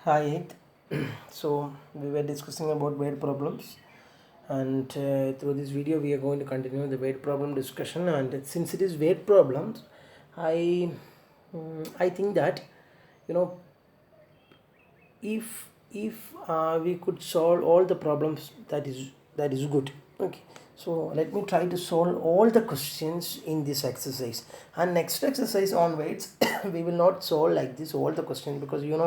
Hi. So we were discussing about weight problems, and through this video we are going to continue the weight problem discussion. And since it is weight problems, I I think that you know if we could solve all the problems, that is good. Okay. So let me try to solve all the questions in this exercise. And next exercise onwards, we will not solve like this all the questions, because you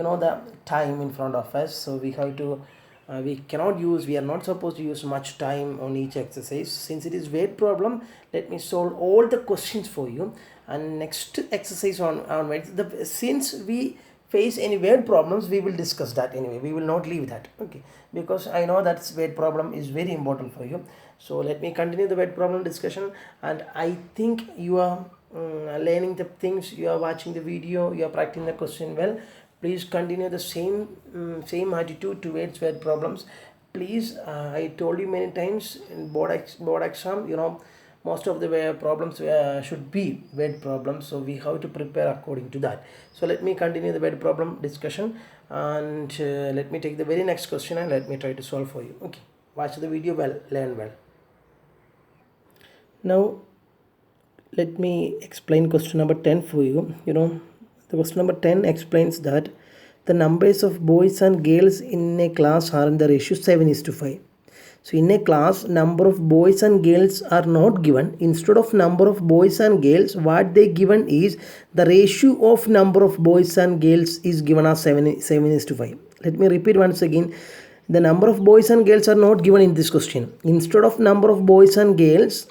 know the time in front of us, so we have to we are not supposed to use much time on each exercise. Since it is weight problem, let me solve all the questions for you. And next exercise onwards, since we face any weight problems, we will discuss that anyway. We will not leave that. Okay. Because I know that weight problem is very important for you. So let me continue the weight problem discussion. And I think you are learning the things, you are watching the video, you are practicing the question well. Please continue the same attitude towards weight problems. Please, I told you many times in board exam, most of the problems should be weight problems, so we have to prepare according to that. So let me continue the weight problem discussion, and let me take the very next question and let me try to solve for you. Okay, watch the video well, learn well. Now let me explain question number 10 for you. The question number 10 explains that the numbers of boys and girls in a class are in the ratio 7 is to 5. So in a class, number of boys and girls are not given. Instead of number of boys and girls, what they given is the ratio of number of boys and girls is given as 7 is to 5. Let me repeat once again. The number of boys and girls are not given in this question. Instead of number of boys and girls,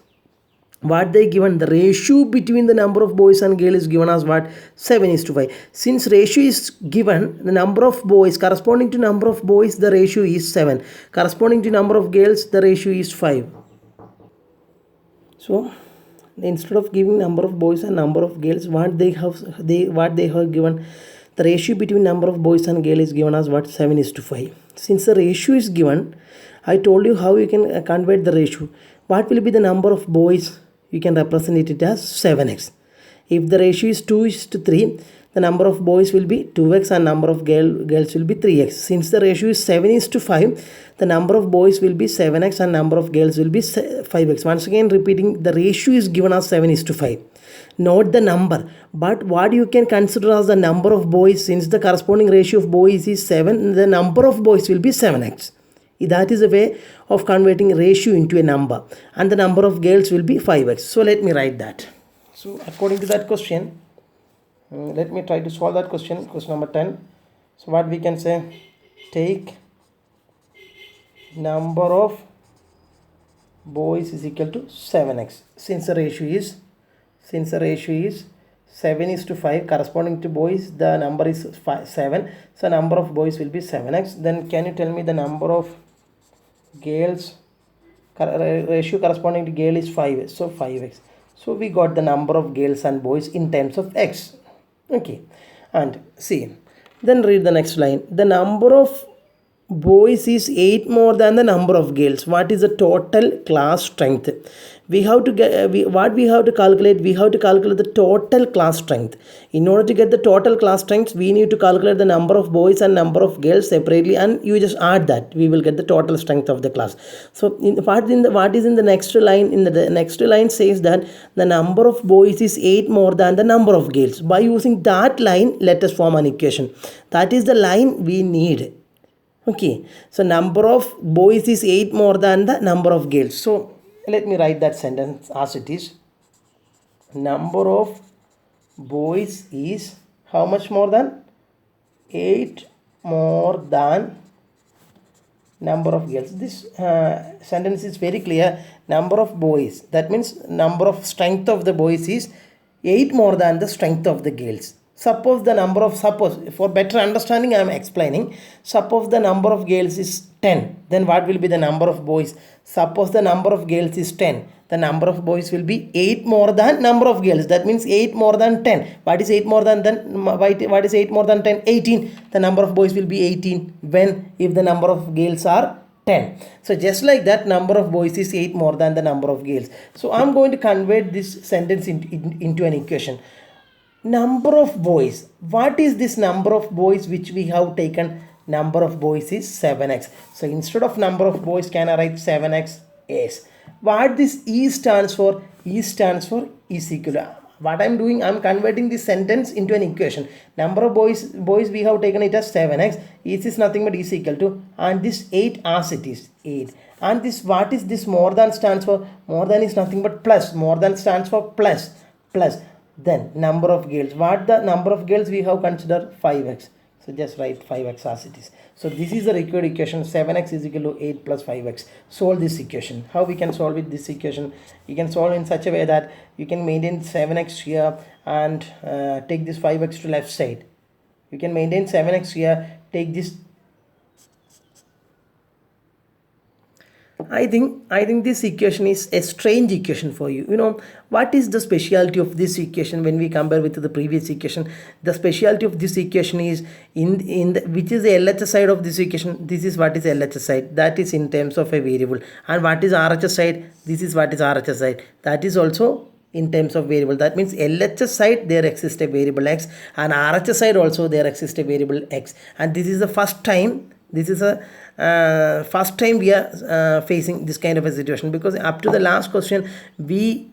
what they given, the ratio between the number of boys and girls is given as what? 7 is to 5. Since ratio is given, the number of boys corresponding to number of boys, the ratio is 7. Corresponding to number of girls, the ratio is 5. So instead of giving number of boys and number of girls, what they have given, the ratio between number of boys and girls is given as what? 7 is to 5. Since the ratio is given, I told you how you can convert the ratio. What will be the number of boys? You can represent it as 7x. If the ratio is 2 is to 3, the number of boys will be 2x and number of girls will be 3x. Since the ratio is 7 is to 5, the number of boys will be 7x and number of girls will be 5x. Once again repeating, the ratio is given as 7 is to 5. Not the number, but what you can consider as the number of boys. Since the corresponding ratio of boys is 7, the number of boys will be 7x. That is a way of converting ratio into a number, and the number of girls will be 5x. So let me write that. So according to that question, let me try to solve that question number 10. So what we can say, take number of boys is equal to 7x. Since the ratio is 7 is to 5, corresponding to boys, the number is 7, so number of boys will be 7x. Then can you tell me the number of girls? Ratio corresponding to girl is 5, so 5x. So we got the number of girls and boys in terms of x. Okay, and see, then read the next line. The number of boys is 8 more than the number of girls. What is the total class strength? We have to get what we have to calculate. We have to calculate the total class strength. In order to get the total class strength, we need to calculate the number of boys and number of girls separately, and you just add that. We will get the total strength of the class. So what is in the next line? In the next line says that the number of boys is 8 more than the number of girls. By using that line, let us form an equation. That is the line we need. Okay, so number of boys is 8 more than the number of girls. So let me write that sentence as it is. Number of boys is how much more than? 8 more than number of girls. This sentence is very clear. Number of boys, that means number of strength of the boys is 8 more than the strength of the girls. Suppose for better understanding I am explaining. Suppose the number of girls is 10, then what will be the number of boys? Suppose the number of girls is 10, the number of boys will be 8 more than number of girls. That means 8 more than 10. What is 8 more than 10? What is 8 more than 10? 18. The number of boys will be 18 when, if the number of girls are 10. So just like that, number of boys is 8 more than the number of girls. So I'm going to convert this sentence into an equation. number of boys. What is this number of boys which we have taken? Number of boys is 7x. So instead of number of boys, can I write 7x? Yes. What this E stands for? E stands for is equal to, what I'm doing, I'm converting this sentence into an equation. Number of boys we have taken it as 7x. Is nothing but is equal to, and this 8 as it is 8. And this, what is this more than stands for? More than is nothing but plus. More than stands for plus. Then number of girls. What the number of girls we have considered? 5x. So just write 5x as it is. So this is the required equation. 7x is equal to 8 plus 5x. Solve this equation. How we can solve it? This equation you can solve in such a way that you can maintain 7x here and take this 5x to left side. You can maintain 7x here, take this. I think this equation is a strange equation for you. You know, what is the specialty of this equation when we compare with the previous equation? The specialty of this equation is in the, which is the LHS side of this equation. This is what is LHS side. That is in terms of a variable. And what is RHS side? This is what is RHS side. That is also in terms of variable. That means LHS side there exists a variable x, and RHS side also there exists a variable x. And this is the first time. This is a first time we are facing this kind of a situation, because up to the last question we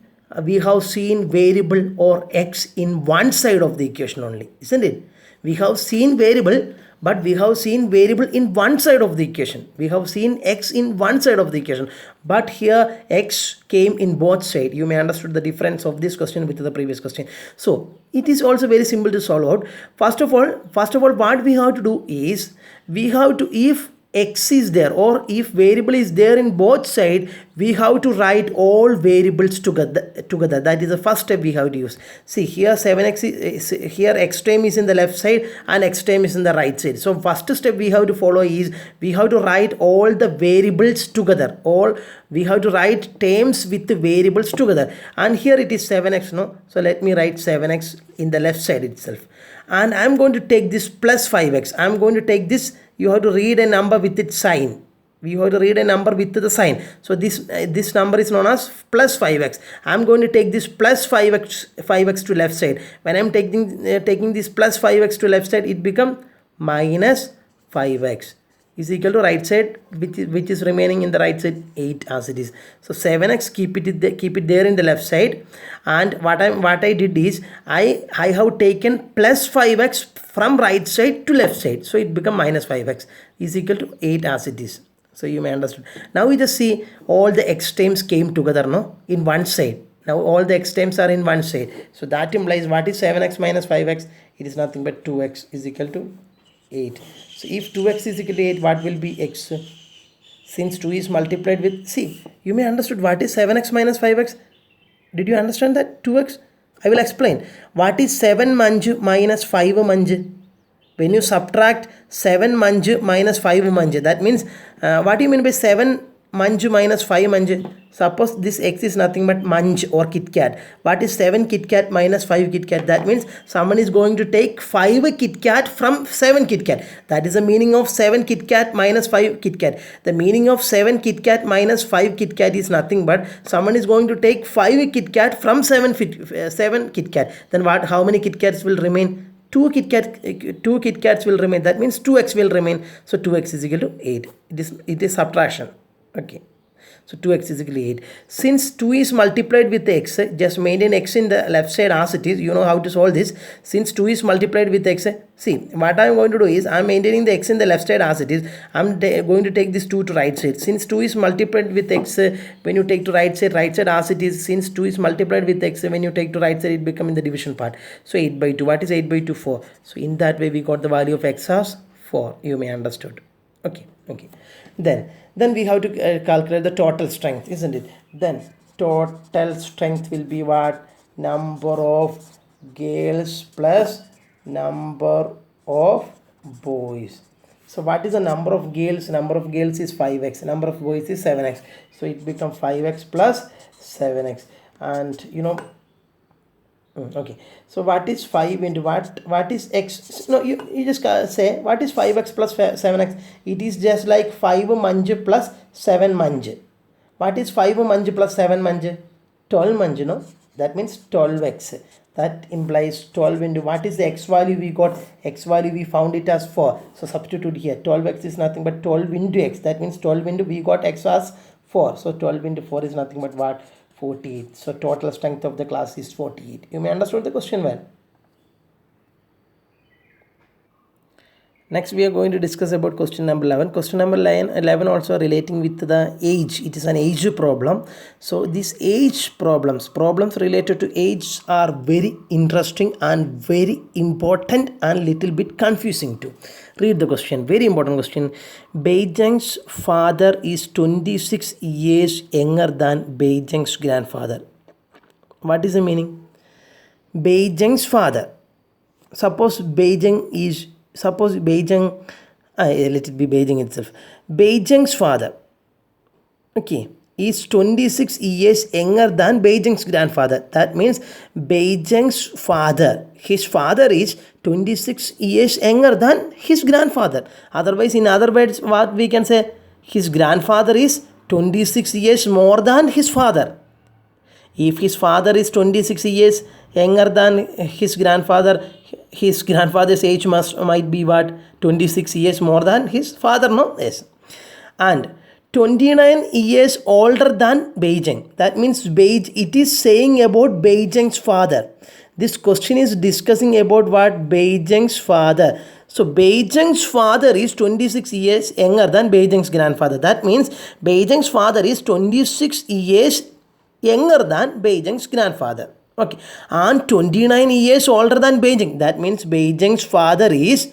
have seen variable or x in one side of the equation only, isn't it? We have seen variable, but we have seen variable in one side of the equation. We have seen x in one side of the equation, but here x came in both sides. You may understood the difference of this question with the previous question. So it is also very simple to solve out. First of all, what we have to do is, we have to, if x is there or if variable is there in both sides, we have to write all variables together. That is the first step we have to use. See, here 7x is here, x term is in the left side and x term is in the right side. So first step we have to follow is, we have to write all the variables together. We have to write terms with the variables together. And here it is 7x, no? So let me write 7x in the left side itself. And I'm going to take this plus 5x. I'm going to take this. You have to read a number with its sign. You have to read a number with the sign. So this number is known as plus 5x. I'm going to take this plus 5x to left side. When I'm taking this plus 5x to left side, it becomes minus 5x is equal to right side, which is remaining in the right side 8 as it is. So 7x, keep it there in the left side. And what I did is, I have taken plus 5x from right side to left side. So it become minus 5x is equal to 8 as it is. So you may understand. Now we just see all the x terms came together, no, in one side. Now all the x terms are in one side. So that implies, what is 7x minus 5x? It is nothing but 2x is equal to 8. So if 2x is equal to 8, what will be x? Since 2 is multiplied with, see, you may understood what is 7x minus 5x. Did you understand that? 2x? I will explain. What is 7 manj minus 5 manj? When you subtract 7 manj minus 5 manj, that means, what do you mean by 7 manj minus 5 manj? Suppose this x is nothing but manj or KitKat. What is 7 KitKat minus 5 KitKat? That means someone is going to take 5 KitKat from 7 KitKat. That is the meaning of 7 KitKat minus 5 KitKat. The meaning of 7 KitKat minus 5 KitKat is nothing but someone is going to take 5 KitKat from 7 KitKat. Then what? How many KitKats will remain? 2 KitKats will remain. That means 2x will remain. So 2x is equal to 8. It is subtraction. Okay. So 2x is equal to 8. Since 2 is multiplied with x, just maintain x in the left side as it is. You know how to solve this. Since 2 is multiplied with x, see, what I am going to do is, I am maintaining the x in the left side as it is. I am going to take this 2 to right side. Since 2 is multiplied with x, when you take to right side as it is. Since 2 is multiplied with x, when you take to right side, it becomes in the division part. So 8 by 2. What is 8 by 2? 4. So in that way, we got the value of x as 4. You may understood. Okay. Then we have to calculate the total strength, isn't it? Then total strength will be what? Number of girls plus number of boys. So what is the number of girls? Number of girls is 5x. Number of boys is 7x. So it becomes 5x plus 7x. And you know, okay, so what is 5 into what is x? No, you just say what is 5x plus 7x. It is just like 5 manj plus 7 manj. What is 5 manj plus 7 manj? 12 manj, no? That means 12x. That implies 12 into, what is the x value we got? X value we found it as 4. So substitute here. 12x is nothing but 12 into x. That means 12 into, we got x as 4. So 12 into 4 is nothing but what? 48. So total strength of the class is 48. You may understand the question well. Next we are going to discuss about question number 11. Question number 11 also relating with the age. It is an age problem. So these age problems related to age are very interesting and very important and little bit confusing too. Read the question. Very important question. Beijing's father is 26 years younger than Beijing's grandfather. What is the meaning? Beijing's father. Suppose Beijing, let it be Beijing itself. Beijing's father, okay, is 26 years younger than Beijing's grandfather. That means Beijing's father, his father is 26 years younger than his grandfather. Otherwise, in other words, what we can say, his grandfather is 26 years more than his father. If his father is 26 years younger than his grandfather's age might be what? 26 years more than his father, no? Yes. And 29 years older than Beijing. That means it is saying about Beijing's father. This question is discussing about what? Beijing's father. So Beijing's father is 26 years younger than Beijing's grandfather. That means Beijing's father is 26 years younger than Beijing's grandfather. Okay. And 29 years older than Beijing. That means Beijing's father is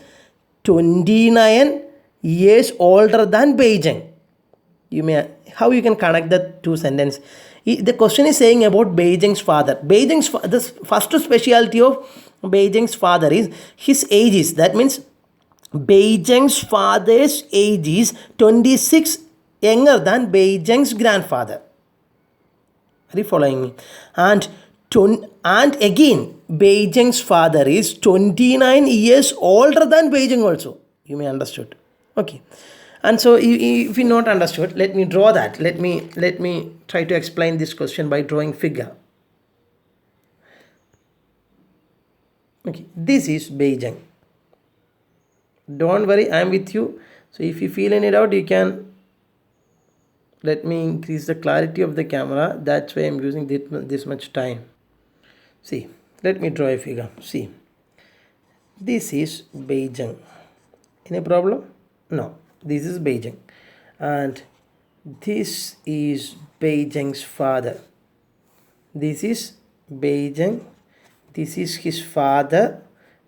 29 years older than Beijing. How you can connect the two sentences? The question is saying about Beijing's father. The first specialty of Beijing's father is his age is. That means Beijing's father's age is 26 younger than Beijing's grandfather. Are you following me? And again, Beijing's father is 29 years older than Beijing also. You may understood. Okay. And so if you not understood, let me draw that. Let me try to explain this question by drawing figure. Okay. This is Beijing. Don't worry, I am with you. So if you feel any doubt, you can. Let me increase the clarity of the camera. That's why I'm using this much time. See, let me draw a figure. See, this is Beijing. Any problem? No, this is Beijing. And this is Beijing's father. This is Beijing. This is his father.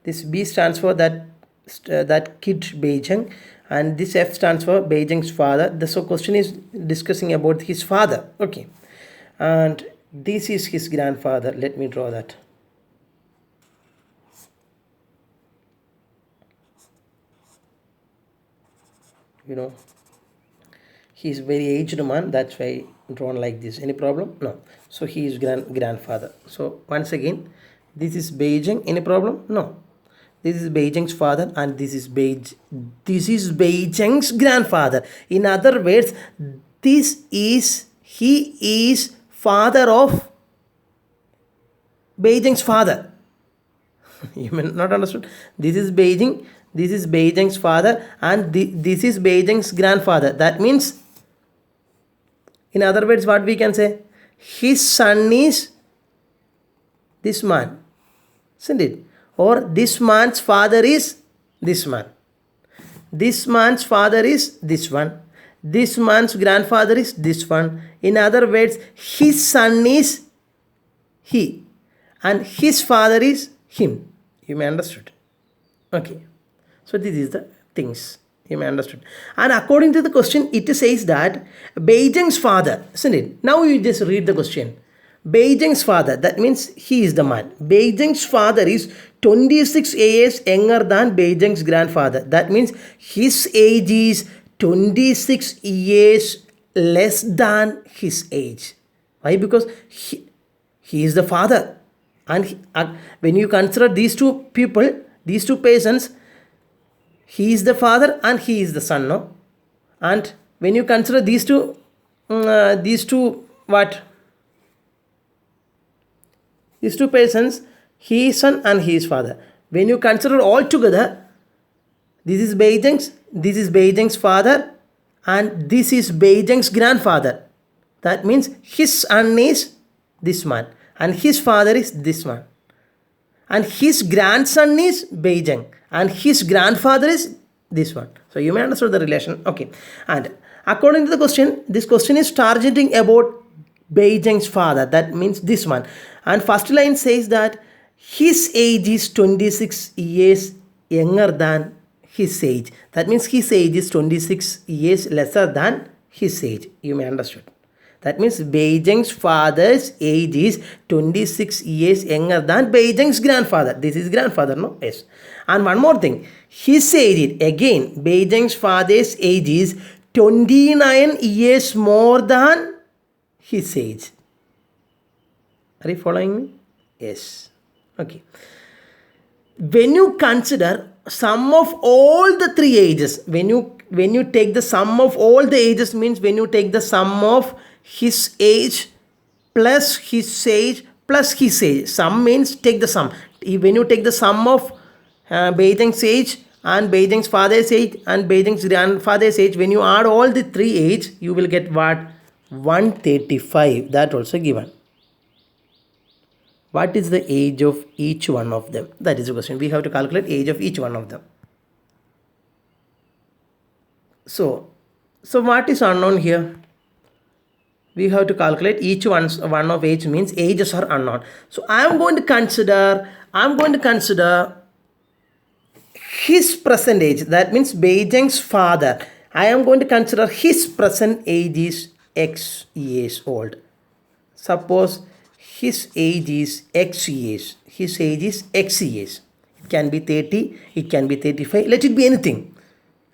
This B stands for that kid Beijing. And this F stands for Beijing's father. So question is discussing about his father. Okay. And this is his grandfather. Let me draw that. He is very aged man. That's why drawn like this. Any problem? No. So he is grandfather. So once again, this is Beijing. Any problem? No. This is Beijing's father and this is Beijing's grandfather. In other words, he is father of Beijing's father. You may not understood. This is Beijing. This is Beijing's father and this is Beijing's grandfather. That means, in other words, what we can say? His son is this man. Isn't it? Or this man's father is this man. This man's father is this one. This man's grandfather is this one. In other words, his son is he. And his father is him. You may understood. Okay. So this is the things. You may understood. And according to the question, it says that Beijing's father, isn't it? Now you just read the question. Beijing's father, that means he is the man. Beijing's father is 26 years younger than Beijing's grandfather. That means his age is 26 years less than his age. Why? Because he is the father. And when you consider these two people, these two persons, he is the father and he is the son, no? And when you consider these two persons, his son and his father. When you consider all together, this is Beijing's father, and this is Beijing's grandfather. That means his son is this man, and his father is this one, and his grandson is Beijing, and his grandfather is this one. So you may understand the relation. Okay, and according to the question, this question is targeting about Beijing's father. That means this one. And first line says that his age is 26 years younger than his age. That means his age is 26 years lesser than his age. You may understand. That means Beijing's father's age is 26 years younger than Beijing's grandfather. This is grandfather, no? Yes. And one more thing. His age, again, Beijing's father's age is 29 years more than his age. Are you following me? Yes. Okay. When you consider sum of all the three ages, when you take the sum of all the ages, means when you take the sum of his age plus his age plus his age. Sum means take the sum. When you take the sum of Beijing's age and Beijing's father's age and Beijing's grandfather's age, when you add all the three age, you will get what? 135. That also given. What is the age of each one of them? That is the question. We have to calculate age of each one of them. So what is unknown here? We have to calculate each one of age, means ages are unknown. So I am going to consider his present age. That means Beijing's father. I am going to consider his present age is X years old. Suppose his age is X years. His age is X years. It can be 30, it can be 35, let it be anything.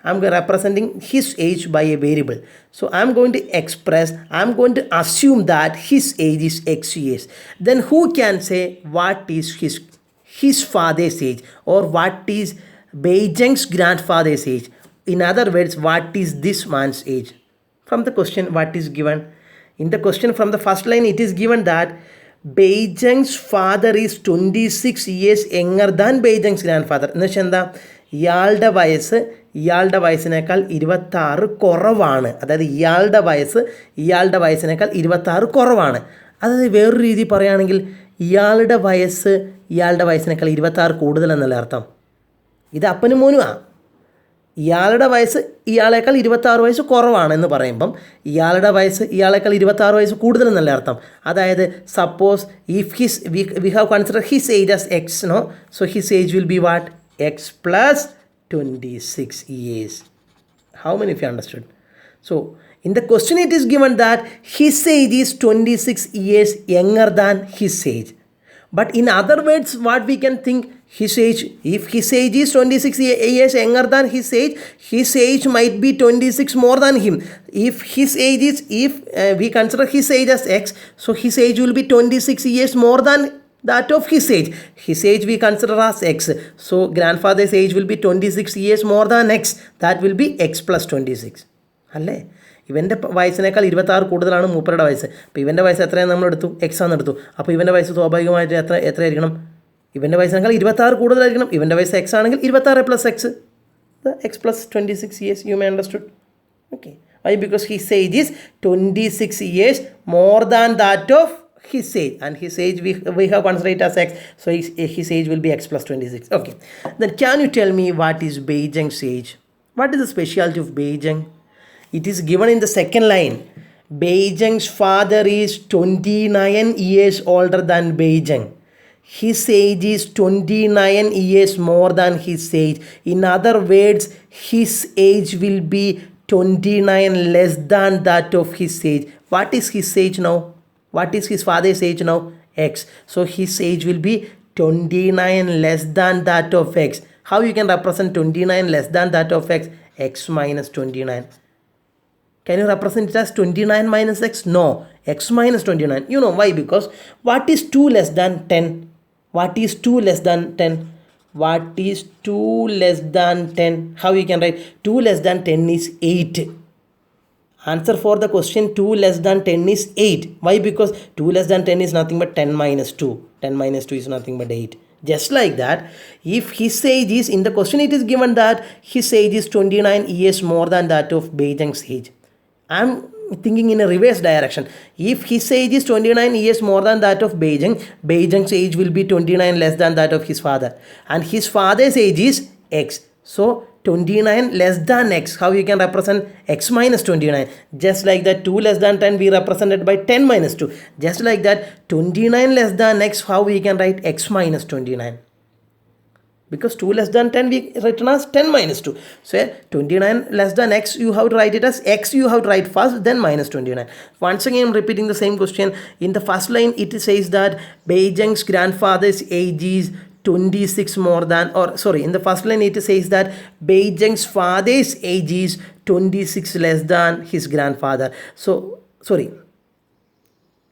I'm representing his age by a variable. So I'm going to assume that his age is X years. Then who can say what is his father's age, or what is Beijing's grandfather's age? In other words, what is this man's age? From the question, what is given? In the question from the first line, it is given that Beijing's father is 26 years younger than Beijing's grandfather. എന്നുവെച്ചാൽ ഇയാളുടെ വയസ്സിനേക്കാൾ 26 കുറവാണ്. അതായത് ഇയാളുടെ വയസ്സിനേക്കാൾ 26 കുറവാണ്. അതായത് വേറൊരു രീതി പറയുകയാണെങ്കിൽ ഇയാളുടെ വയസ്സിനേക്കാൾ 26 കൂടുതലെന്നല്ല അർത്ഥം. ഇത് അപ്പനും മോനുമാണ്. ഇയാളുടെ വയസ്സ് ഇയാളേക്കാൾ 26 വയസ്സ് കുറവാണെന്ന് പറയുമ്പം ഇയാളേക്കാൾ 26 വയസ്സ് കൂടുതലെന്നല്ല അർത്ഥം. അതായത് suppose if we have consider his age as X, no, so his age will be what? X plus 26 years. How many of you understood? So in the question it is given that his age is 26 years younger than his age. But in other words, what we can think, his age, if his age is 26 years younger than his age might be 26 more than him. If we consider his age as X, so his age will be 26 years more than that of his age. His age we consider as X. So grandfather's age will be 26 years more than X. That will be X plus 26. അല്ലേ? ഇവൻ്റെ വയസ്സിനേക്കാൾ 26 കൂടുതലാണ് മൂപ്പരുടെ വയസ്സ്. അപ്പോൾ ഇവൻ്റെ വയസ്സ് എത്രയാണ് നമ്മൾ എടുത്തു? എക്സ് ആണ് എടുത്തു. അപ്പോൾ ഇവൻ്റെ വയസ്സ് സ്വാഭാവികമായിട്ട് എത്രയായിരിക്കണം? ഇവൻ്റെ വയസ്സിനേക്കാൾ 26 കൂടുതലായിരിക്കണം. ഇവൻ്റെ വയസ്സ് എക്സ് ആണെങ്കിൽ 26 plus X, X plus 26 years. You may understood? Okay. Why? Because his age is 26 years more than that of his age, and his age we have considered it as X, so his age will be X plus 26. Okay. Then can you tell me what is Beijing's age? What is the specialty of Beijing? It is given in the second line. Beijing's father is 29 years older than Beijing. His age is 29 years more than his age. In other words, his age will be 29 less than that of his age. What is his age now? What is his father's age now? X. So his age will be 29 less than that of X. How you can represent 29 less than that of X? X minus 29. Can you represent it as 29 minus X? No. X minus 29. You know why? Because what is 2 less than 10? What is 2 less than 10? What is 2 less than 10? How you can write? 2 less than 10 is 8. Answer for the question 2 less than 10 is 8. Why? Because 2 less than 10 is nothing but 10 minus 2. 10 minus 2 is nothing but 8. Just like that, if his age is, in the question it is given that his age is 29 years more than that of Beijing's age. I'm thinking in a reverse direction. If his age is 29 years more than that of Beijing, Beijing's age will be 29 less than that of his father. And his father's age is x. So 29 less than x. How you can represent x minus 29? Just like that, 2 less than 10 we represented by 10 minus 2. Just like that, 29 less than x, how we can write x minus 29? Because 2 less than 10 we written as 10 minus 2. So 29 less than x, you have to write it as x, you have to write first, then minus 29. Once again, I'm repeating the same question. In the first line, it says that Beijing's grandfather's age is 26 more than, or sorry, in the first line it says that Beijing's father's age is 26 less than his grandfather. So, sorry,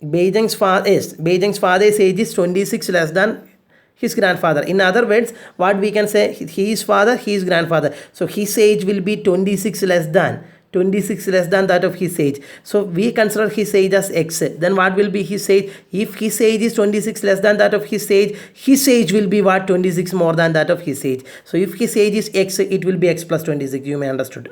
Beijing's father's age is 26 less than his grandfather. In other words, what we can say, he is father, he is grandfather. So his age will be 26 less than that of his age. So we consider his age as x. Then what will be his age? If his age is 26 less than that of his age will be what? 26 more than that of his age. So if his age is x, it will be x plus 26. You may understood.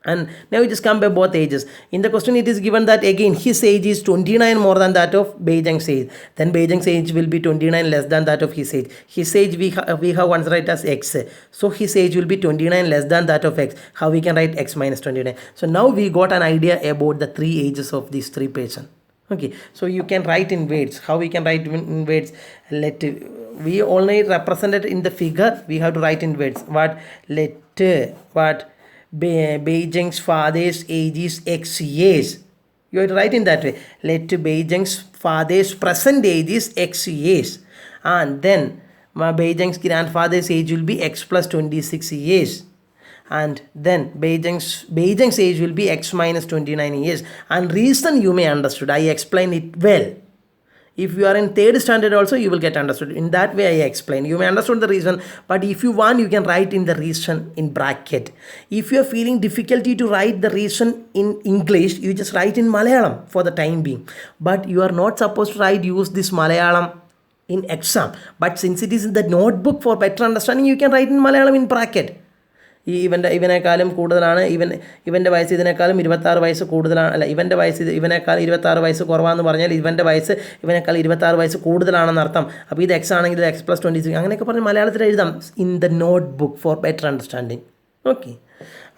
And now we just compare both ages. In the question it is given that again his age is 29 more than that of Beijing's age. Then Beijing's age will be 29 less than that of his age. His age we have once write as x. So his age will be 29 less than that of x. How we can write x minus 29? So now we got an idea about the 3 ages of these 3 persons. Okay, so you can write in words. How we can write in words? We only represented in the figure. We have to write in words. Beijing's father's age is x years. You have to write in that way. Let Beijing's father's present age is x years. And then Beijing's grandfather's age will be x plus 26 years. And then Beijing's age will be x minus 29 years. And reason you may understood. I explained it well. If you are in 3rd standard also, you will get understood. In that way I explain. You may understand the reason, but if you want, you can write in the reason in bracket. If you are feeling difficulty to write the reason in English, you just write in Malayalam for the time being. But you are not supposed to use this Malayalam in exam. But since it is in the notebook for better understanding, you can write in Malayalam in bracket. ഇവനേക്കാളും കൂടുതലാണ്, ഇവൻ്റെ വയസ്സ് ഇതിനേക്കാളും 26 വയസ്സ് കൂടുതലാണ്, അല്ല ഇവൻ്റെ വയസ്സ് ഇവനേക്കാൾ 26 വയസ്സ് കുറവാന്ന് പറഞ്ഞാൽ ഇവൻ്റെ വയസ്സ് ഇവനേക്കാൾ 26 വയസ്സ് കൂടുതലാണെന്ന് അർത്ഥം. അപ്പോൾ ഇത് എക്സ് ആണെങ്കിൽ എക്സ് പ്ലസ് 26 അങ്ങനെയൊക്കെ പറഞ്ഞ് മലയാളത്തിൽ എഴുതാം in the note book for better understanding. Okay,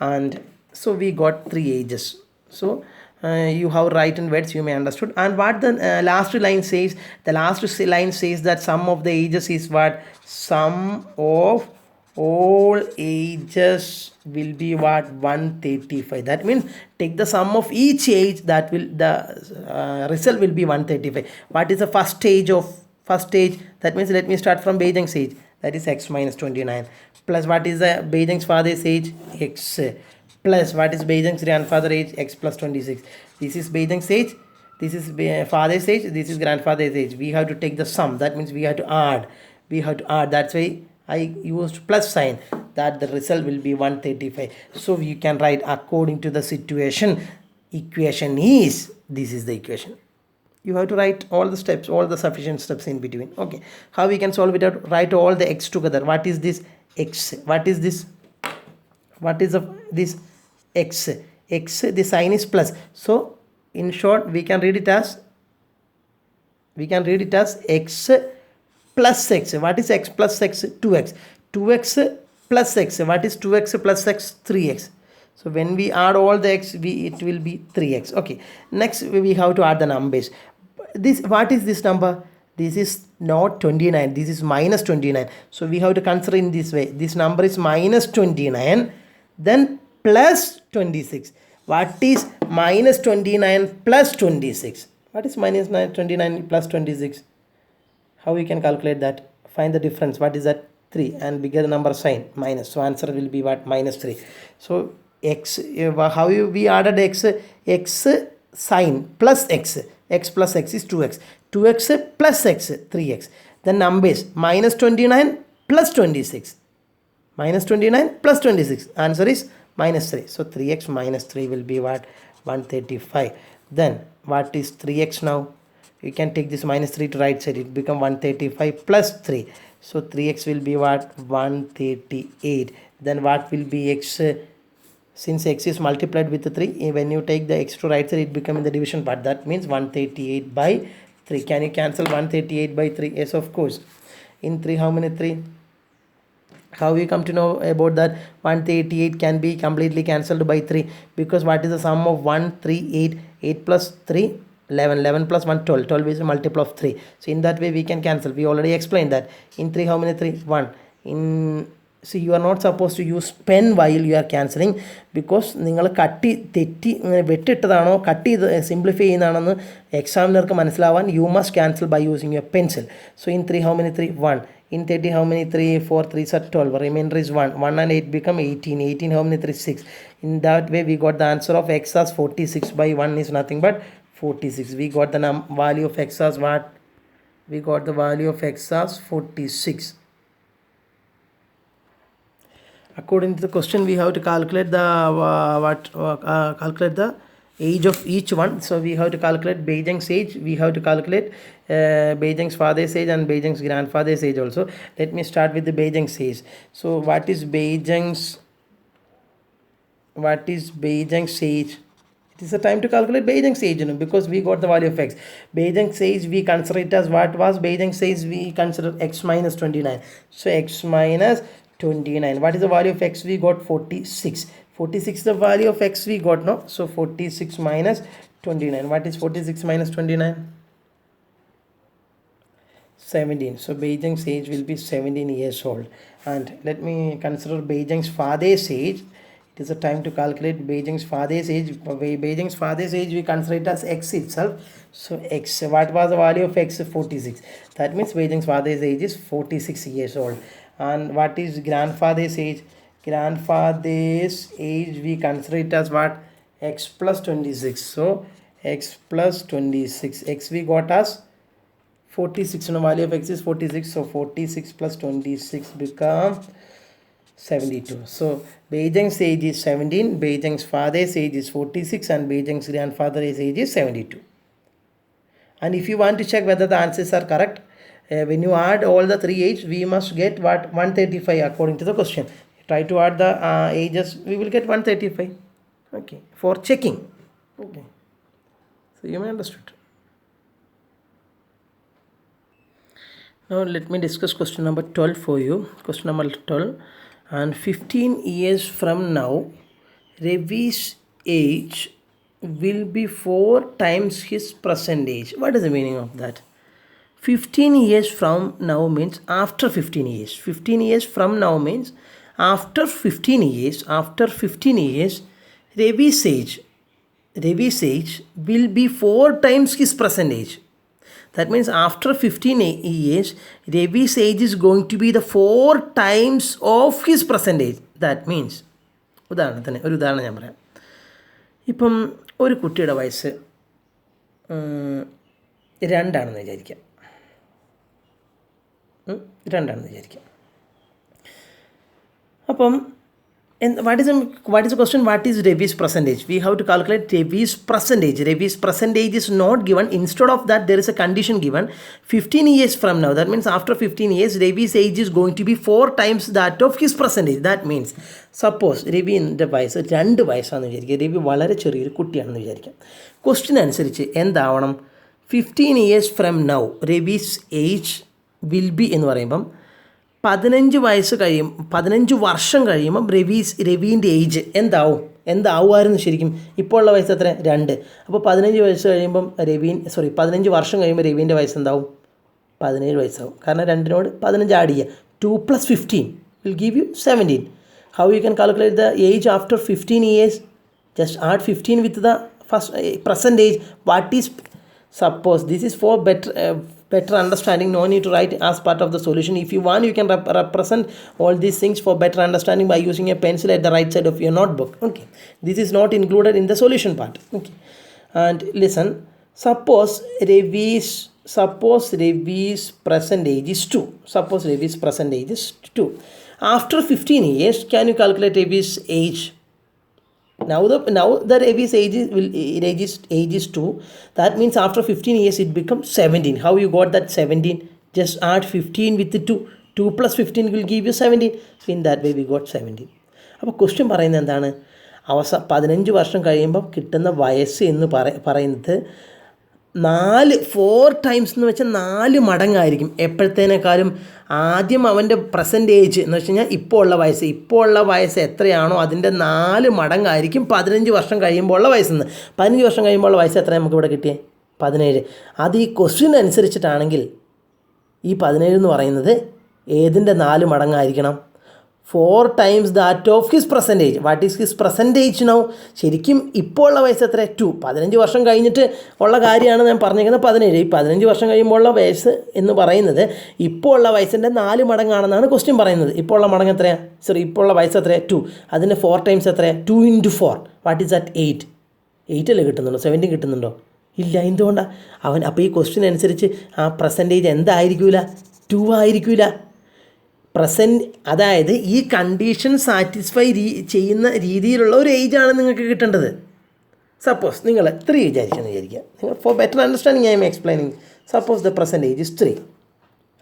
and so we got 3 ages. So you have write in words, you may understood. And what the last line says, that sum of the ages is what? Sum of all ages will be what? 135. That means take the sum of each age, that will the result will be 135. What is the first age? That means let me start from Beijing's age, that is x minus 29, plus what is the Beijing's father's age? X, plus what is Beijing's grandfather's age? X plus 26. This is Beijing's age, this is father's age, this is grandfather's age. We have to take the sum, that means we have to add. That's why I used plus sign, that the result will be 135. So you can write according to the situation. Equation is, this is the equation. You have to write all the steps, all the sufficient steps in between. Okay, how we can solve it out? Write all the x together. What is this? X. What is this? What is this? X. The sign is plus. So in short, we can read it as x plus x. What is x plus x? 2x. 2x plus x. What is 2x plus x? 3x. So when we add all the x, it will be 3x. Okay. Next we have to add the numbers. What is this number? This is not 29. This is minus 29. So we have to consider in this way. This number is minus 29. Then plus 26. What is minus 29 plus 26? What is minus 29 plus 26? How we can calculate that? Find the difference. What is that? 3, and bigger number sign minus. So answer will be what? Minus 3. So x, how we added x? X sign plus x. X plus x is 2x. 2x plus x, 3x. The numbers minus 29 plus 26. Minus 29 plus 26. Answer is minus 3. So 3x minus 3 will be what? 135. Then what is 3x now? you can take this minus 3 to right side, it become 135 plus 3. So 3x will be what? 138. Then what will be x? Since x is multiplied with 3, when you take the x to right side, it becomes in the division part. That means 138 by 3. Can you cancel 138 by 3? Yes, of course. In 3, how many 3? How we come to know about that? 138 can be completely cancelled by 3, because what is the sum of 138? 8 plus 3, 11. 11 plus 1, 12. 12 is a multiple of 3. So in that way we can cancel. We already explained that. In 3, how many 3? 1. In See, you are not supposed to use pen while you are cancelling, because നിങ്ങൾ കട്ടി തെറ്റി വെട്ടിട്ടതാണോ cut ചെയ്ത് simplify ചെയ്യുന്നതാണെന്ന് എക്സാമിനർക്ക് മനസ്സിലാവാൻ you must cancel by using your pencil. So in 3, how many 3? 1. In 30, how many 3? 4 3s are 12. Remainder is 1. 1 and 8 become 18. 18, how many 3? 6. In that way we got the answer of x as 46 by 1 is nothing but 46. We got the value of x as what? We got the value of x as 46. According to the question, we have to calculate the calculate the age of each one. So we have to calculate Beijing's age. We have to calculate Beijing's father's age and Beijing's grandfather's age also. Let me start with the Beijing's age. So what is Beijing's age? It is the time to calculate Beijing's age, because we got the value of x. Beijing's age we consider it as what was Beijing's age? We consider x minus 29. So x minus 29. What is the value of x? We got 46. 46 the value of x we got, no? So 46 minus 29. What is 46 minus 29? 17. So Beijing's age will be 17 years old. And let me consider Beijing's father's age. It is a time to calculate Beijing's father's age. Beijing's father's age we consider it as x itself. So x, what was the value of x? 46. That means Beijing's father's age is 46 years old. And what is grandfather's age? Grandfather's age we consider it as what? X plus 26. So x plus 26. X we got as 46. No, value of x is 46. So 46 plus 26 become 72. So Beijing's age is 17. Beijing's father's age is 46. And Beijing's grandfather's age is 72. And if you want to check whether the answers are correct, when you add all the 3 ages, we must get what? 135 according to the question. Try to add the ages, we will get 135. Okay, for checking. Okay, so you may understood. Now let me discuss question number 12 for you. Question number 12. And 15 years from now, Ravi's age will be 4 times his present age. What is the meaning of that? 15 years from now means after 15 years. 15 years from now means after 15 years. After 15 years, Ravi's age will be 4 times his present age. That means after 15 years, Ravi's age is going to be the 4 times of his present age. That means, ഉദാഹരണത്തിന് ഒരു ഉദാഹരണം ഞാൻ പറയാം. ഇപ്പം ഒരു കുട്ടിയുടെ വയസ്സ് 2 വിചാരിക്കാം. 2 വിചാരിക്കാം. അപ്പം what is the question? What is Ravi's present age? We have to calculate Ravi's present age. Ravi's present age is not given. Instead of that, there is a condition given. 15 years from now, that means after 15 years, Ravi's age is going to be 4 times that of his present age. That means, suppose രവിൻ്റെ വയസ്സ് 2 വയസ്സാണെന്ന് വിചാരിക്കുക. രവി വളരെ ചെറിയൊരു കുട്ടിയാണെന്ന് വിചാരിക്കാം. Question അനുസരിച്ച് എന്താവണം? 15 years from now, Ravi's age will be എന്ന് പറയുമ്പം 15 വർഷം കഴിയുമ്പം രവീൻ്റെ ഏജ് എന്താവുമായിരുന്നു ശരിക്കും? ഇപ്പോൾ ഉള്ള വയസ്സ് എത്ര? 2. അപ്പോൾ 15 വയസ്സ് കഴിയുമ്പം 15 വർഷം കഴിയുമ്പോൾ രവീൻ്റെ വയസ്സ് എന്താവും? 17 വയസ്സാവും. കാരണം 2നോട് 15 ആഡ് ചെയ്യുക. 2 + 15 will give you 17. How you can calculate the age after 15 years? Just add 15 with the first present age. What is, suppose this is for better understanding, no need to write as part of the solution. If you want, you can represent all these things for better understanding by using a pencil at the right side of your notebook. Okay, this is not included in the solution part. Okay, and listen, suppose Ravi's present age is 2. Suppose Ravi's present age is 2. After 15 years, can you calculate Ravi's age? Now the Ravi's age is 2. That means after 15 years it becomes 17. How you got that 17? Just add 15 with the 2. 2 plus 15 will give you 17. So in that way we got 17. അപ്പോൾ question പറയുന്നത് എന്താണ്? 15 വർഷം കഴിയുമ്പോൾ കിട്ടുന്ന വയസ്സ് എന്ന് പറയുന്നത് 4 times എന്ന് വെച്ചാൽ 4 മടങ്ങായിരിക്കും എപ്പോഴത്തേനേക്കാളും. ആദ്യം അവൻ്റെ പ്രസൻറ്റ് ഏജ് എന്ന് വെച്ച് കഴിഞ്ഞാൽ ഇപ്പോൾ ഉള്ള വയസ്സ് എത്രയാണോ അതിൻ്റെ 4 മടങ്ങായിരിക്കും 15 വർഷം കഴിയുമ്പോൾ ഉള്ള വയസ്സെന്ന്. 15 വർഷം കഴിയുമ്പോൾ ഉള്ള വയസ്സ് എത്ര നമുക്ക് ഇവിടെ കിട്ടിയേ? 17. അത് ഈ ക്വസ്റ്റ്യൻ അനുസരിച്ചിട്ടാണെങ്കിൽ ഈ 17 എന്ന് പറയുന്നത് ഏതിൻ്റെ 4 മടങ്ങായിരിക്കണം? 4 times that of his present age. What is his present age now? ശരിക്കും ഇപ്പോൾ ഉള്ള വയസ്സ് എത്ര? 2. 15 വർഷം കഴിഞ്ഞിട്ട് ഉള്ള കാര്യമാണ് ഞാൻ പറഞ്ഞിരിക്കുന്നത് 17. ഈ 15 വർഷം കഴിയുമ്പോൾ ഉള്ള വയസ്സ് എന്ന് പറയുന്നത് ഇപ്പോൾ ഉള്ള വയസ്സിൻ്റെ 4 മടങ്ങാണെന്നാണ് ക്വസ്റ്റ്യൻ പറയുന്നത്. ഇപ്പോൾ ഉള്ള മടങ്ങ് എത്രയാണ്? ഇപ്പോൾ ഉള്ള വയസ്സ് എത്രയാണ്? 2. അതിൻ്റെ 4 times എത്രയാണ്? 2 into 4. What is that? 8. 8 അല്ലേ കിട്ടുന്നുണ്ടോ? 17 കിട്ടുന്നുണ്ടോ? ഇല്ല. എന്തുകൊണ്ടാണ്? അപ്പോൾ ഈ ക്വസ്റ്റ്യൻ അനുസരിച്ച് ആ പെർസെൻറ്റേജ് എന്തായിരിക്കില്ല? 2 ആയിരിക്കില്ല. പ്രസൻറ്റ്, അതായത് ഈ കണ്ടീഷൻ സാറ്റിസ്ഫൈ ചെയ്യുന്ന രീതിയിലുള്ള ഒരു ഏജാണ് നിങ്ങൾക്ക് കിട്ടേണ്ടത്. സപ്പോസ് നിങ്ങൾ 3 വിചാരിക്കുക. നിങ്ങൾ four better understanding I M explaining. Suppose the present age is 3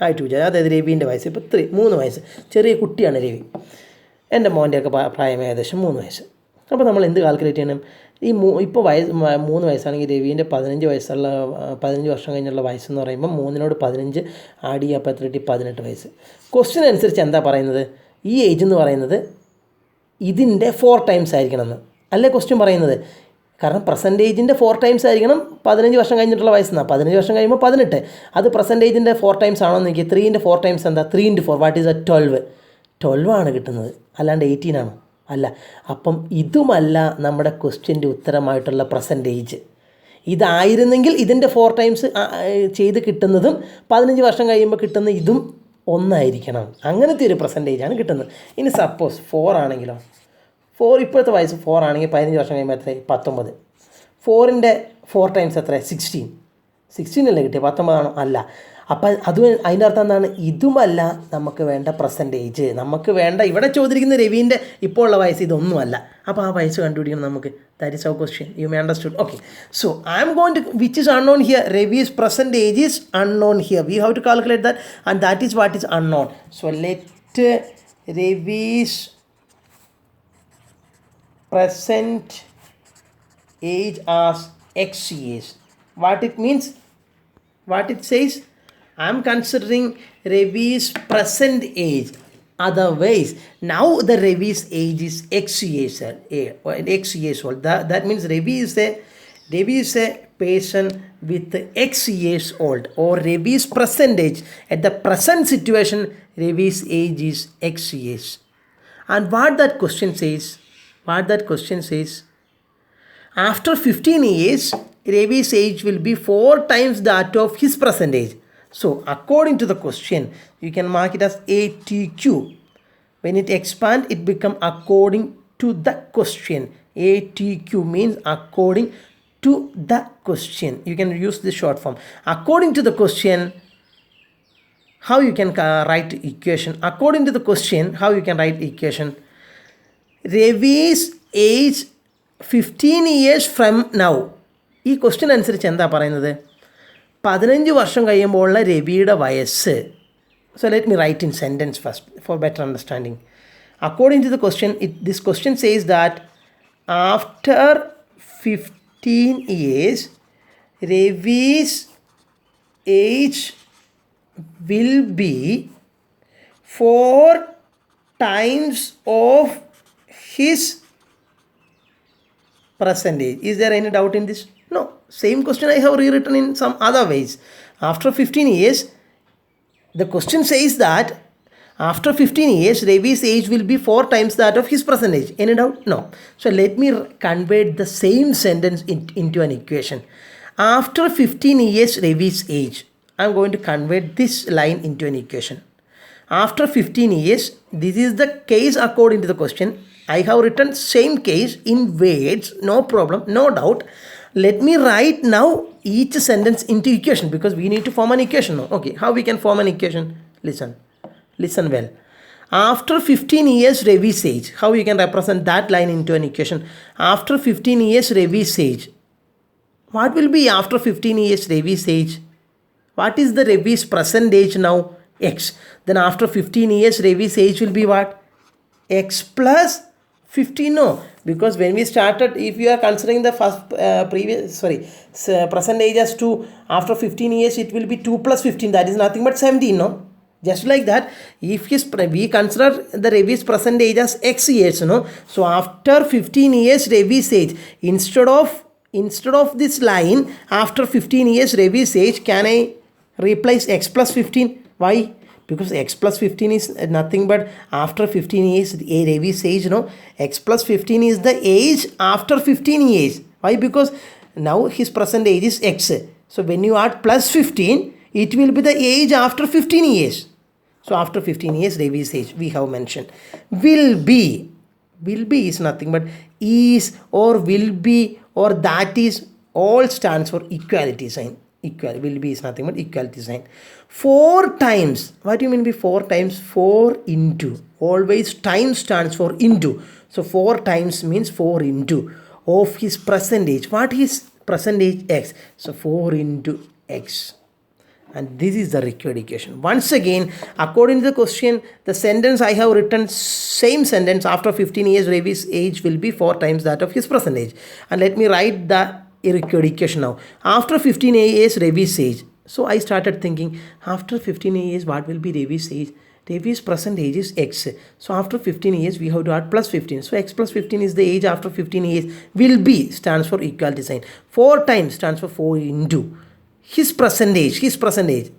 ആയിട്ട് വിചാരിക്കുക. അതായത് രവീൻ്റെ വയസ്സ് ഇപ്പോൾ 3 വയസ്സ്. ചെറിയ കുട്ടിയാണ് രവി. എൻ്റെ മോൻ്റെയൊക്കെ പ്രായം ഏകദേശം 3 വയസ്സ്. അപ്പോൾ നമ്മൾ എന്ത് കാൽക്കുലേറ്റ് ചെയ്യണം? ഇപ്പോൾ 3 വയസ്സാണെങ്കിൽ രവീൻ്റെ 15 വർഷം കഴിഞ്ഞുള്ള വയസ്സെന്ന് പറയുമ്പോൾ 3നോട് 15 ആഡ് ചെയ്യുക. അപ്പോൾ എത്ര കിട്ടി? 18 വയസ്സ്. ക്വസ്റ്റ്യൻ അനുസരിച്ച് എന്താ പറയുന്നത്? ഈ ഏജ് എന്ന് പറയുന്നത് ഇതിൻ്റെ 4 times ആയിരിക്കണമെന്ന് അല്ലേ ക്വസ്റ്റ്യൻ പറയുന്നത്? കാരണം പ്രസൻറ്റേജിൻ്റെ 4 times ആയിരിക്കണം 15 വർഷം കഴിഞ്ഞിട്ടുള്ള വയസ്സെന്നാണ്. 15 വർഷം കഴിയുമ്പോൾ 18. അത് പ്രസൻറ്റേജിൻ്റെ 4 times ആണോ എന്ന് നോക്കി. 3ൻ്റെ 4 times എന്താ? 3 into 4. What is the 12? 12 ആണ് കിട്ടുന്നത്, അല്ലാണ്ട് 18 ആണോ? അല്ല. അപ്പം ഇതുമല്ല നമ്മുടെ ക്വസ്റ്റ്യൻ്റെ ഉത്തരമായിട്ടുള്ള പ്രസൻറ്റേജ്. ഇതായിരുന്നെങ്കിൽ ഇതിൻ്റെ 4 times ചെയ്ത് കിട്ടുന്നതും 15 വർഷം കഴിയുമ്പോൾ കിട്ടുന്ന ഇതും ഒന്നായിരിക്കണം. അങ്ങനത്തെ ഒരു പ്രസൻറ്റേജാണ് കിട്ടുന്നത്. ഇനി സപ്പോസ് 4 ആണെങ്കിലോ? 4 ഇപ്പോഴത്തെ വയസ്സ് 4 ആണെങ്കിൽ 15 വർഷം കഴിയുമ്പോൾ എത്ര? 19. 4ൻ്റെ 4 times എത്ര? 16. 16 അല്ലേ കിട്ടിയത്? 19 ആണോ? അല്ല. അപ്പം അതിൻ്റെ അർത്ഥം എന്താണ്? ഇതുമല്ല നമുക്ക് വേണ്ട പ്രസൻറ്റേജ്. നമുക്ക് വേണ്ട ഇവിടെ ചോദിച്ചിരിക്കുന്ന രവീൻ്റെ ഇപ്പോൾ ഉള്ള വയസ്സ് ഇതൊന്നുമല്ല. അപ്പോൾ ആ വയസ്സ് കണ്ടുപിടിക്കണം നമുക്ക്. That is our question. You may understood? Okay. So I am going to which is unknown here. Ravi's present age is unknown here. We have to calculate that and that is what is unknown. So let Ravi's present age as x years. What it means? What it says? I am considering Ravi's present age. Otherwise, now the Ravi's age is x years old. That means Ravi is a person with x years old, or Ravi's present age. At the present situation, Ravi's age is x years. And what that question says, after 15 years, Ravi's age will be 4 times that of his present age. So, according to the question, you can mark it as ATQ. When it expands, it becomes according to the question. ATQ means according to the question. You can use this short form. According to the question, how you can write equation? According to the question, how you can write equation? Ravi's age 15 years from now. ഈ question അനുസരിച്ച് എന്താ പറയുന്നത്? 15 വർഷം കഴിയുമ്പോഴുള്ള രവിയുടെ വയസ്സ്. So let me write in sentence first for better understanding. According to the question, this question says that after 15 years, Ravi's age will be 4 times of his present age. Is there any doubt in this? No. Same question I have rewritten in some other ways. After 15 years, the question says that after 15 years, Ravi's age will be 4 times that of his present age. Any doubt? No. So let me convert the same sentence into an equation. After 15 years, Ravi's age. I am going to convert this line into an equation. After 15 years, this is the case according to the question. I have written same case in words, no problem, no doubt. Let me write now each sentence into equation because we need to form an equation now. Okay, how we can form an equation? Listen well. After 15 years revisage, how you can represent that line into an equation? After 15 years revisage, what will be after 15 years revisage? What is the revis present age now? X. Then after 15 years revisage will be what? X plus 15. No, because when we started, if you are considering the first present age as 2, after 15 years it will be 2 plus 15, that is nothing but 17. No, just like that, if we consider the revis present age as X years, no, so after 15 years revisage, instead of this line after 15 years revisage, can I replace X plus 15? Why? Because X plus 15 is nothing but after 15 years a revisage. No, X plus 15 is the age after 15 years. Why? Because now his present age is X. So when you add plus 15, it will be the age after 15 years. So after 15 years revisage we have mentioned. Will be is nothing but is or will be or that is, all stands for equality sign. Will be is nothing but equality sign. 4 times, what do you mean by 4 times? 4 into, always time stands for into, so 4 times means 4 into of his present age. What is present age? X. So 4 into X, and this is the required equation. Once again, according to the question, the sentence I have written, same sentence, after 15 years Ravi's age will be 4 times that of his present age. And let me write the required equation now. After 15 years Ravi's age, so I started thinking, after 15 years what will be Ravi's age? Ravi's present age is X. So after 15 years we have to add plus 15. So X plus 15 is the age after 15 years. Will be stands for equality sign. 4 times stands for 4 into his present age. His present age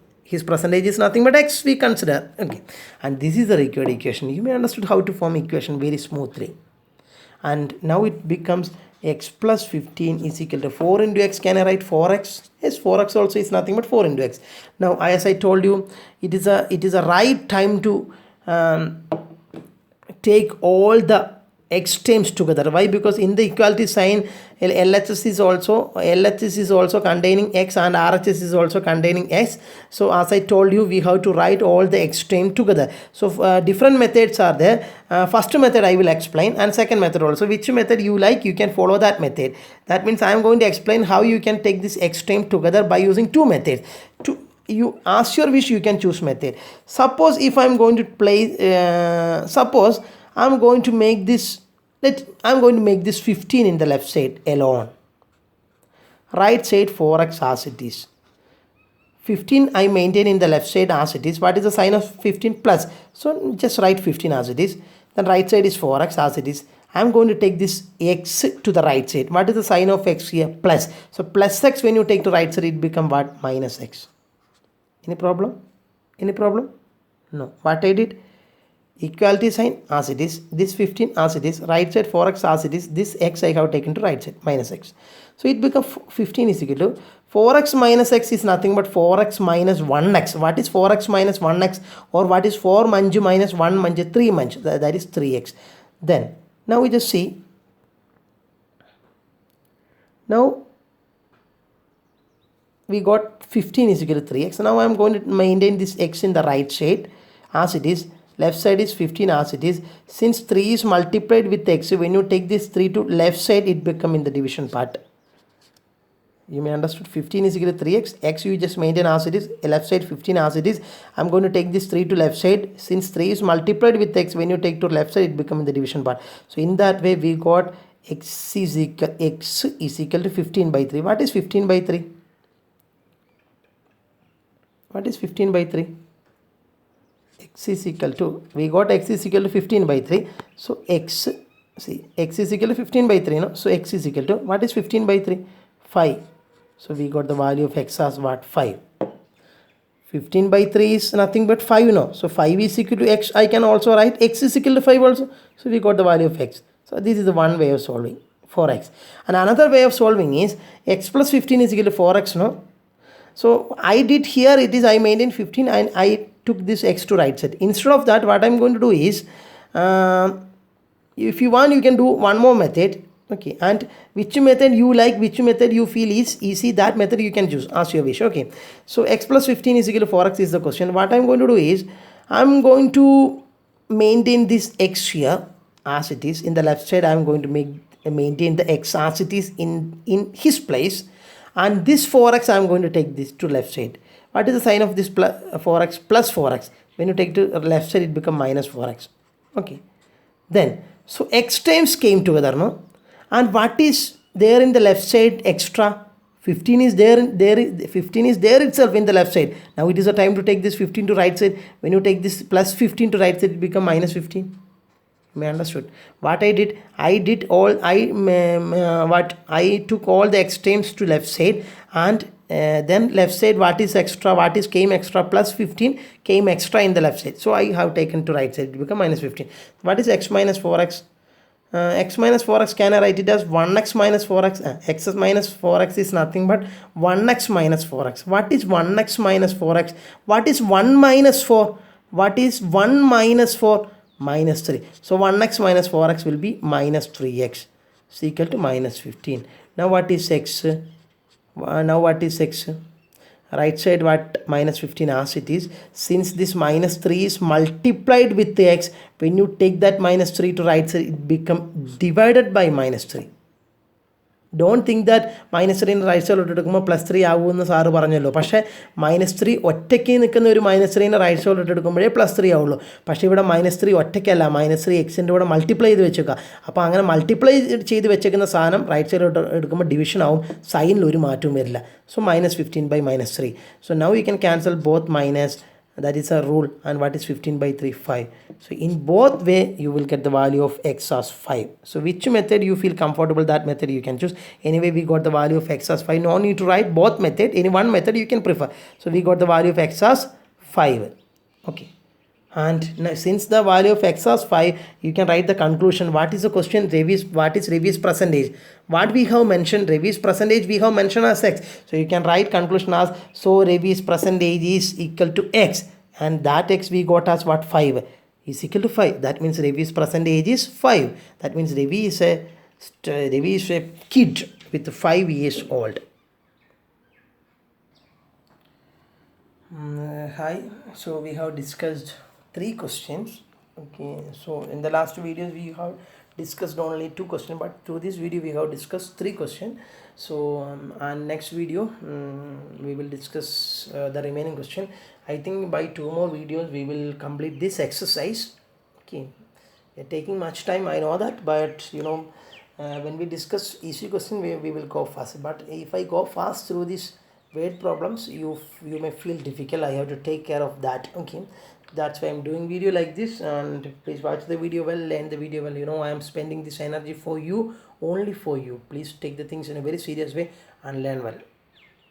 is nothing but X we consider. Okay, and this is the required equation. You may understood how to form equation very smoothly. And now it becomes X plus 15 is equal to 4 into X. Can I write 4X? Yes, 4X also is nothing but 4 into X. Now, as I told you, it is a right time to take all the X terms together. Why? Because in the equality sign, LHS is also containing X and RHS is also containing X. So as I told you, we have to write all the X terms together. So different methods are there. First method I will explain, and second method also. Which method you like, you can follow that method. That means I am going to explain how you can take this X term together by using 2 methods. You ask your wish, you can choose method. Suppose if I am going to suppose I'm going to make this 15 in the left side alone. Right side 4x as it is. 15 I maintain in the left side as it is. What is the sign of 15? Plus. So just write 15 as it is. Then right side is 4x as it is. I am going to take this x to the right side. What is the sign of x here? Plus. So plus x, when you take to right side, it become what? Minus x. Any problem? Any problem? No. What I did? Equality sign as it is, this 15 as it is, right side 4x as it is, this x I have taken to right side, minus x. So it becomes 15 is equal to 4x minus x is nothing but 4x minus 1x. What is 4x minus 1x, or what is 4 manju minus 1 manju? 3 manju, that is 3x. Then now we just see, now we got 15 is equal to 3x. Now I am going to maintain this x in the right side as it is. Left side is 15 as it is. Since 3 is multiplied with x, when you take this 3 to left side, it become in the division part. You may understood 15 is equal to 3x. X you just maintain as it is. Left side 15 as it is. I'm going to take this 3 to left side. Since 3 is multiplied with x, when you take to left side, it become in the division part. So in that way, we got x is equal to 15 by 3. What is 15 by 3? What is 15 by 3? X is equal to, we got x is equal to 15 by 3. So x, see, x is equal to 15 by 3, no? So x is equal to, what is 15 by 3? 5. So we got the value of x as what? 5. 15 by 3 is nothing but 5, no? So 5 is equal to x. I can also write x is equal to 5 also. So we got the value of x. So this is the one way of solving for x. And another way of solving is x plus 15 is equal to 4x, no? So I did here, it is I maintained 15 and I took this x to right side. Instead of that, what I'm going to do is, if you want, you can do one more method. Okay, and which method you like, which method you feel is easy, that method you can choose as your wish. Okay, so x plus 15 is equal to 4x is the question. What I'm going to do is, I'm going to maintain this x here as it is. In the left side, I am going to maintain the x as it is in his place, and this 4x I am going to take this to left side. What is the sign of this 4x plus 4x? When you take to left side, it becomes minus 4x. Okay. Then, so x times came together, no? And what is there in the left side extra? 15 is there 15 is there itself in the left side. Now it is a time to take this 15 to right side. When you take this plus 15 to right side, it become minus 15. You may understood. What I did what I took all the extremes to left side, and then left side, what is extra, what is came extra, plus 15 came extra in the left side. So I have taken to right side, it become minus 15. What is x minus 4x? X minus 4x, can I write it as 1x minus 4x? X minus 4x is nothing but 1x minus 4x. What is 1x minus 4x? What is 1 minus 4? What is 1 minus 4? Minus 3. So 1x minus 4x will be minus 3x. is equal to minus 15. Now what is x? Now what is x? Right side, what? Minus 15 as it is. Since this minus 3 is multiplied with the x, when you take that minus 3 to right side, it become divided by minus 3. Don't think that minus 3 in right side plus 3 ആവുമെന്ന് sir പറഞ്ഞല്ലോ. പക്ഷേ minus 3 ഒറ്റയ്ക്ക് നിൽക്കുന്ന ഒരു minus 3 right സൈഡിലോട്ട് എടുക്കുമ്പോഴേ plus 3 ആവുള്ളൂ. പക്ഷേ ഇവിടെ minus 3 ഒറ്റയ്ക്കല്ല, minus 3 എക്സിൻ്റെ കൂടെ മൾട്ടിപ്ലൈ ചെയ്ത് വെച്ചേക്കുക. അപ്പോൾ അങ്ങനെ മൾട്ടിപ്ലൈ ചെയ്ത് വെച്ചേക്കുന്ന സാധനം റൈറ്റ് സൈഡിലോട്ട് എടുക്കുമ്പോൾ ഡിവിഷൻ ആവും, സൈനിൽ ഒരു മാറ്റവും വരില്ല. So minus 15 by minus 3. So now you can cancel both minus. That is a rule. And what is 15 by 3? 5. So in both way you will get the value of x as 5. So which method you feel comfortable, that method you can choose. Anyway, we got the value of x as 5. No need to write both method. Any one method you can prefer. So we got the value of x as 5. Okay. And now, since the value of x as 5, you can write the conclusion. What is the question? What is Ravi's percentage? What we have mentioned, Ravi's percentage we have mentioned as x. So you can write conclusion as, so Ravi's percentage is equal to x. And that x we got as what? 5 is equal to 5. That means Ravi's percentage is 5. That means Ravi is a kid with 5 years old. Hi. So we have discussed 3 questions. Okay, so in the last videos we have discussed only 2 questions, but through this video we have discussed 3 questions. So and next video we will discuss the remaining question. I think by 2 more videos we will complete this exercise. Okay, we're taking much time, I know that, but you know, when we discuss easy question we will go fast. But if I go fast through these weight problems, you may feel difficult. I have to take care of that. Okay, that's why I'm doing video like this. And please watch the video well, learn the video well. You know, I am spending this energy for you, only for you. Please take the things in a very serious way and learn well.